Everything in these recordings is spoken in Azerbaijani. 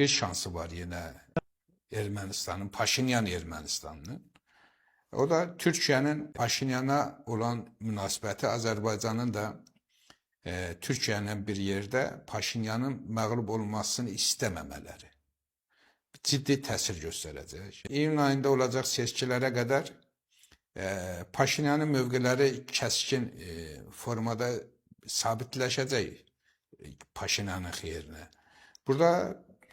bir şansı var yine Ermənistanın, Paşinyan Ermənistanının. O da Türkiye'nin Paşinyan'a olan münasibəti, Azərbaycanın da Türkiye'nin bir yerde Paşinyanın məğlub olmasını istəməmələri ciddi təsir göstərəcək. İyun ayında olacaq seçkilərə qədər Paşinyanın mövqeləri kəskin formada sabitləşəcək Paşinyanın xeyrinə. Burada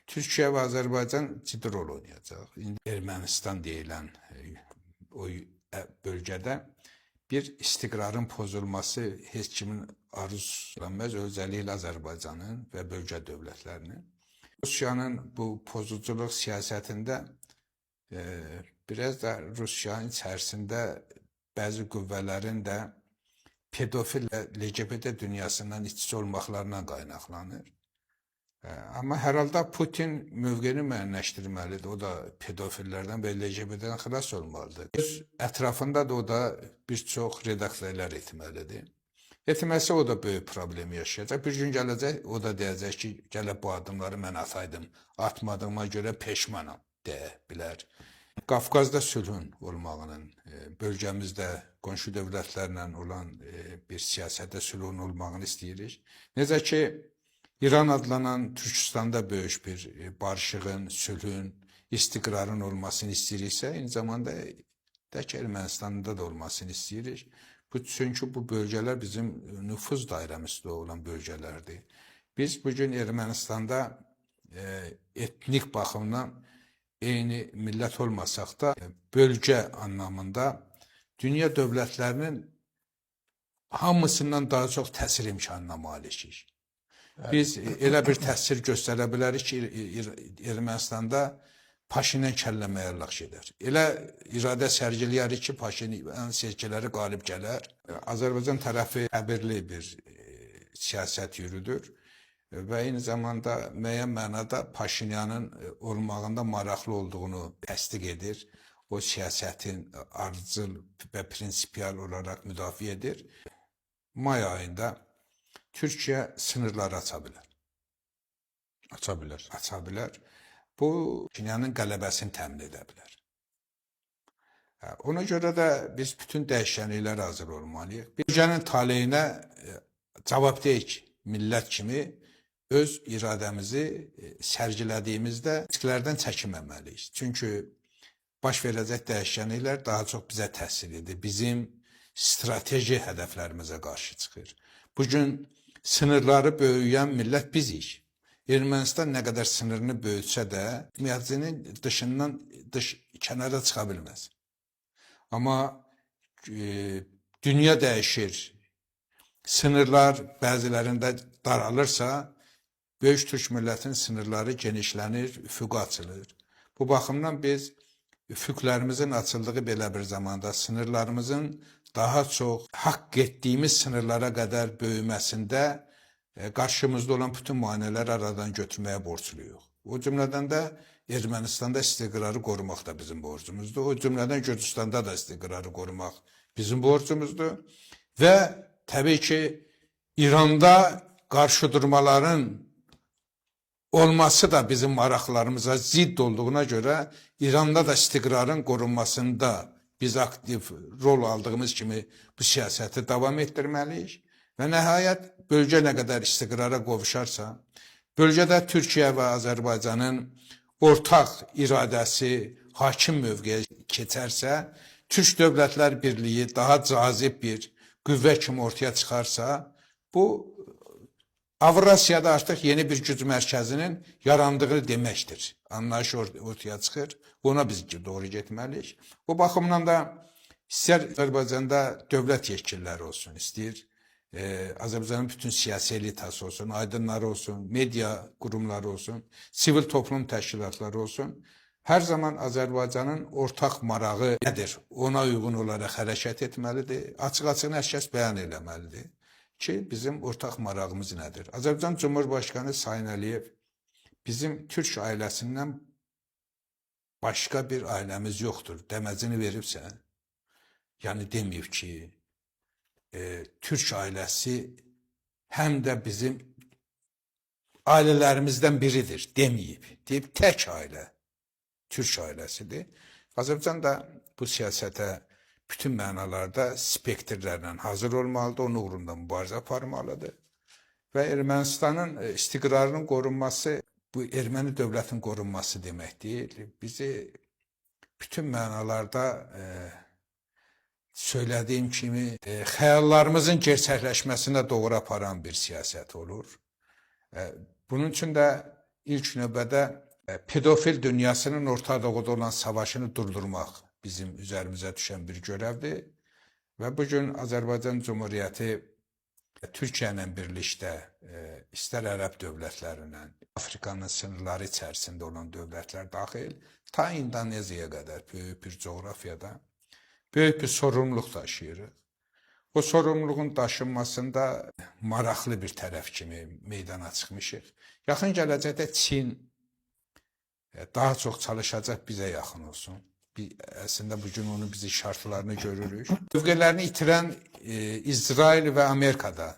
Türkiye ve Azərbaycan ciddi rol oynayacaq. İndi Ermənistan deyilən o bölgədə bir istiqrarın pozulması heç kimin arzulanmaz, özellikle Azərbaycanın və bölgə dövlətlərinin. Rusiyanın bu pozuculuk siyasetinde biraz da Rusiyanın içərisində bəzi qüvvələrin də pedofil və LGBT dünyasından iç olmaqlarından qaynaqlanır. Amma hər halda Putin mövqeyini müəyyənləşdirməlidir. O da pedofillərdən və LGBT-dən xilas olmalıdır. Öz ətrafında da o da bir çox redaksiyalar etməlidir. Etməsə o da böyük problem yaşayacaq. Bir gün gələcək, o da deyəcək ki, gələ bu adımları mən ataydım, atmadığıma görə peşmanam deyə bilər. Qafqazda sülhün olmağının, bölgəmizdə qonşu dövlətlərlə olan bir siyasətdə sülhün olmağını istəyirik. Necə ki, İran adlanan Türkistanda böyük bir barışığın, sülhün, istiqrarın olmasını istəyiriksə, eyni zamanda tək Ermənistanda da olmasını istəyirik. Çünkü bu bölgeler bizim nüfuz dairəmizdə olan bölgelerdir. Biz bugün Ermənistanda etnik baxımdan eyni millət olmasaq da bölge anlamında dünya dövlətlərinin hamısından daha çox təsir imkanına malikik. Biz elə bir təsir göstərə bilərik ki, Ermənistanda Paşinyan kəlləməyə lax edər. Elə iradə sərgiləyərik ki, Paşinyan seçkiləri qalib gələr. Azərbaycan tərəfi əbirli bir siyasət yürüdür və eyni zamanda müəyyən mənada Paşinyanın olmağında maraqlı olduğunu təsdiq edir. O siyasətin ardıcıl və prinsipial olaraq müdafiə edir. May ayında Türkiye sınırları aça bilər. Aça bilər. Bu, Paşinyanın qələbəsini təmin edə bilər. Ona görə də biz bütün dəyişənliklərə hazır olmalıyıq. Bölgənin taleyinə cavabdeyik millət kimi öz iradəmizi sərgilədiyimizdə risklərdən çəkinməməliyik. Çünki baş verəcək dəyişənliklər daha çox bizə təsir edir. Bizim strateji hədəflərimizə qarşı çıxır. Bugün sınırları böyüyən millət bizik. Ermənistan nə qədər sınırını böyütsə də, müəzzinin dışından kənara çıxa bilməz. Amma dünya dəyişir, sınırlar bəzilərində daralırsa, böyük Türk millətinin sınırları genişlənir, üfüqə açılır. Bu baxımdan biz üfüqlərimizin açıldığı belə bir zamanda sınırlarımızın daha çox haqq etdiyimiz sınırlara qədər böyüməsində qarşımızda olan bütün müayinələri aradan götürməyə borcluyuq. O cümlədən də Ermənistanda istiqrarı qorumaq da bizim borcumuzdur. O cümlədən Gürcüstanda da istiqrarı qorumaq bizim borcumuzdur. Və təbii ki, İranda qarşıdurmaların olması da bizim maraqlarımıza zidd olduğuna görə İranda da istiqrarın qorunmasında biz aktiv rol aldığımız kimi bu siyasəti davam etdirməliyik. Və nəhayət, bölgə nə qədər istiqrara qovuşarsa, bölgədə Türkiyə və Azərbaycanın ortaq iradəsi hakim mövqeyə keçərsə, Türk Dövlətlər Birliyi daha cazib bir qüvvə kimi ortaya çıxarsa, bu Avrasiyada artıq yeni bir güc mərkəzinin yarandığı deməkdir. Anlayış ortaya çıxır, ona biz doğru getməliyik. Bu baxımdan da istər Azərbaycanda dövlət yetkililəri olsun, istəyir Azərbaycanın bütün siyasi elitası olsun, aydınları olsun, media qurumları olsun, sivil toplum təşkilatları olsun. Hər zaman Azərbaycanın ortaq marağı nədir? Ona uyğun olaraq hərəkət etməlidir. Açıq-açıq hər kəs bəyan eləməlidir ki, bizim ortaq marağımız nədir? Azərbaycan Cumhurbaşkanı Sayın Əliyev bizim Türk ailəsindən başqa bir ailəmiz yoxdur deməzini veribsə, yəni deməyib ki, Türk ailəsi həm də bizim ailələrimizdən biridir deməyib. Deyib tək ailə, Türk ailəsidir. Azərbaycan da bu siyasətə bütün mənalarda spektrlərlə hazır olmalıdır, onun uğrunda mübarizə aparmalıdır. Və Ermənistanın istiqrarının qorunması, bu erməni dövlətinin qorunması demək deyil. Bizi bütün mənalarda söylədiyim kimi xəyallarımızın gerçəkləşməsinə doğru aparan bir siyasət olur. Bunun üçün də ilk növbədə pedofil dünyasının Orta Doğuda olan savaşını durdurmaq bizim üzərimizə düşən bir görevdir. Və bugün Azərbaycan Cumhuriyyəti Türkiyə ilə birlikdə istər ərəb dövlətlərindən, Afrikanın sınırları içərisində olan dövlətlər daxil, ta İndoneziyaya qədər böyük bir coğrafiyada böyük bir sorumluluq daşıyırıq. O sorumluluğun daşınmasında maraqlı bir tərəf kimi meydana çıxmışıq. Yaxın gələcəkdə Çin daha çox çalışacaq bizə yaxın olsun. Əslində bugün onun bizi şartlarını görürük. Mövqelərini itirən İsrail və Amerikada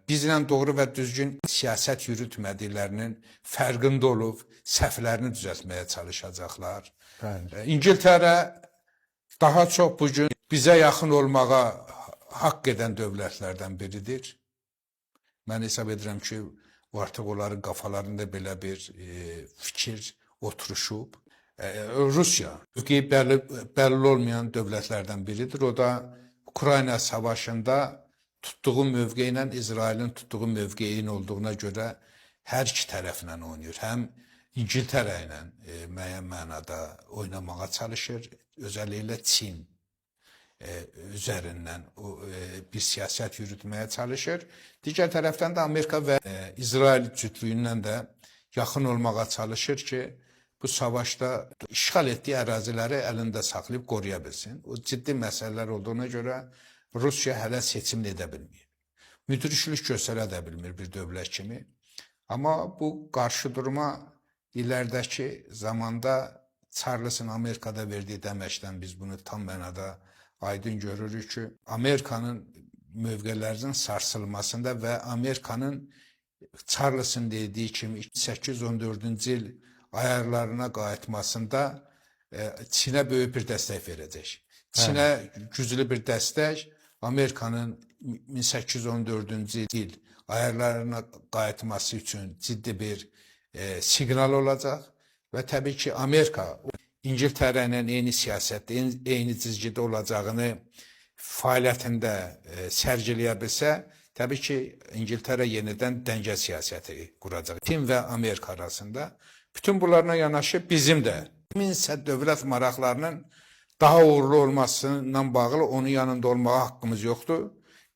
bizlə doğru və düzgün siyasət yürütmədiklərinin fərqində olub, səhvlərini düzəltməyə çalışacaqlar. İngiltərə daha çox bugün bizə yaxın olmağa haqq edən dövlətlərdən biridir. Mən hesab edirəm ki, artıq onların qafalarında belə bir fikir oturuşub. Rusiya bəlli olmayan dövlətlərdən biridir. O da Ukrayna savaşında tutduğu mövqe ilə İsrailin tutduğu mövqeyin olduğuna görə hər iki tərəflə oynayır. Həm İngiltərə ilə müəyyən mənada oynamağa çalışır, özəlliklə Çin üzərindən bir siyasət yürütməyə çalışır. Digər tərəfdən də Amerika və İsrail cütlüyündən də yaxın olmağa çalışır ki, bu savaşda işğal etdiyi əraziləri əlində saxlayıb qoruya bilsin. O ciddi məsələlər olduğuna görə Rusiya hələ seçim edə bilmir. Müdriklik göstərə də bilmir bir dövlət kimi. Amma bu qarşıdurma iləridəki zamanda Charles'ın Amerikada verdiyi dəməçdən biz bunu tam mənada aydın görürük ki, Amerikanın mövqelərinin sarsılmasında və Amerikanın Charles'ın dediyi kimi 1814-cü il ayarlarına qayıtmasında Çinə böyük bir dəstək verəcək. Çinə güclü bir dəstək Amerikanın 1814-cü il ayarlarına qayıtması üçün ciddi bir siqnal olacaq və təbii ki, Amerika İngiltərə ilə eyni siyasətdə, eyni cizgidə olacağını fəaliyyətində sərgiləyə bilsə, təbii ki, İngiltərə yenidən dəngə siyasəti quracaq. Çin və Amerika arasında. Bütün bunlarla yanaşı bizim də kiminsə dövlət maraqlarının daha uğurlu olmasından bağlı onun yanında olmağa haqqımız yoxdur.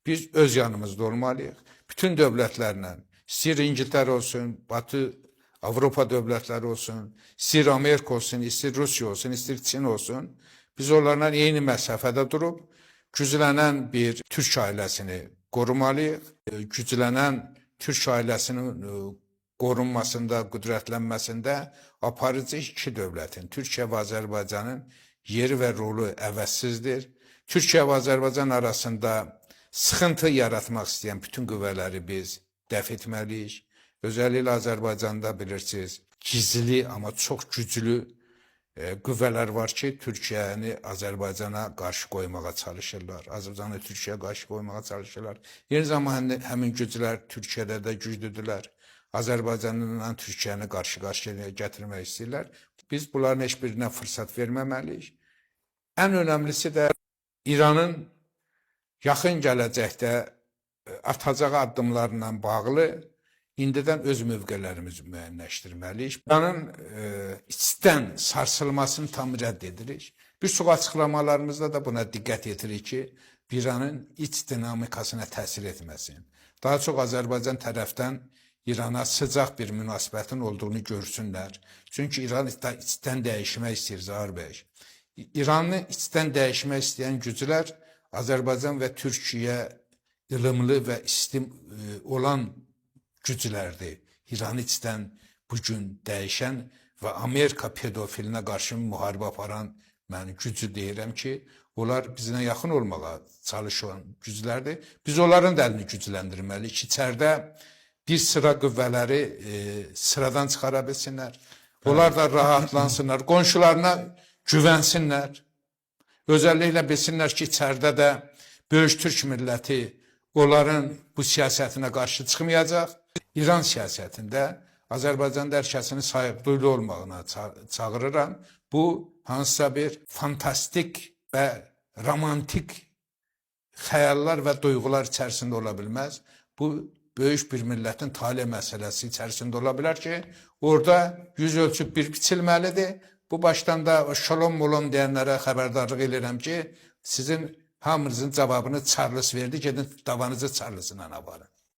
Biz öz yanımızda olmalıyıq. Bütün dövlətlərlə, istəyir İngiltərə olsun, Batı Avropa dövlətləri olsun, istəyir Amerika olsun, istəyir Rusiya olsun, istəyir Çin olsun, biz onlarla eyni məsafədə durub, güclənən bir Türk ailəsini qorumalıyıq. Güclənən Türk ailəsinin qorunmasında, qüdrətlənməsində aparıcı iki dövlətin, Türkiyə və Azərbaycanın yeri və rolu əvəzsizdir. Türkiyə və Azərbaycan arasında sıxıntı yaratmaq istəyən bütün qüvvələri biz dəf etməliyik. Özəlliklə Azərbaycanda bilirsiniz, gizli, amma çox güclü qüvvələr var ki, Türkiyəni Azərbaycana qarşı qoymağa çalışırlar. Azərbaycanı Türkiyəyə qarşı qoymağa çalışırlar. Yeni zaman həmin güclər Türkiyədə də güclüdürlər. Azərbaycanla Türkiyəni qarşı-qarşıya gətirmək istəyirlər. Biz bunların heç birinə fürsət verməməliyik. Ən önəmlisi də İranın yaxın gələcəkdə atacağı addımlarla bağlı indidən öz mövqelərimizi müəyyənləşdirməliyik. İranın içdən sarsılmasını tam rədd edirik. Bir çox açıqlamalarımızda da buna diqqət yetirik ki, İranın iç dinamikasına təsir etməsin. Daha çox Azərbaycan tərəfdən İrana sıcaq bir münasibətin olduğunu görsünlər. Çünki İran içdən dəyişmək istəyir, Zahir bəy. İranı içdən dəyişmək istəyən güclər Azərbaycan və Türkiyə ılımlı və istim olan güclərdir. İranı içdən bugün dəyişən və Amerika pedofilinə qarşı müharibə aparan mən gücü deyirəm ki, onlar bizə yaxın olmağa çalışan güclərdir. Biz onların da əlini gücləndirməliyik. İçəridə bir sıra qüvvələri sıradan çıxara bilsinlər. Onlar da rahatlansınlar, qonşularına güvənsinlər. Özəlliklə bilsinlər ki, içəridə də böyük türk milləti onların bu siyasətinə qarşı çıxmayacaq. İran siyasətində Azərbaycan dərkəsini sayıqduyulu olmağına çağırıram. Bu, hansısa bir fantastik və romantik xəyallar və duyğular içərisində ola bilməz. Bu, böyük bir millətin tale məsələsi içərisində ola bilər ki, orada yüz ölçüb bir biçilməlidir. Bu başdan da şolom molom deyənlərə xəbərdarlıq edirəm ki, sizin hamınızın cavabını Charles verdi, gedin davanızı Charles'la aparın.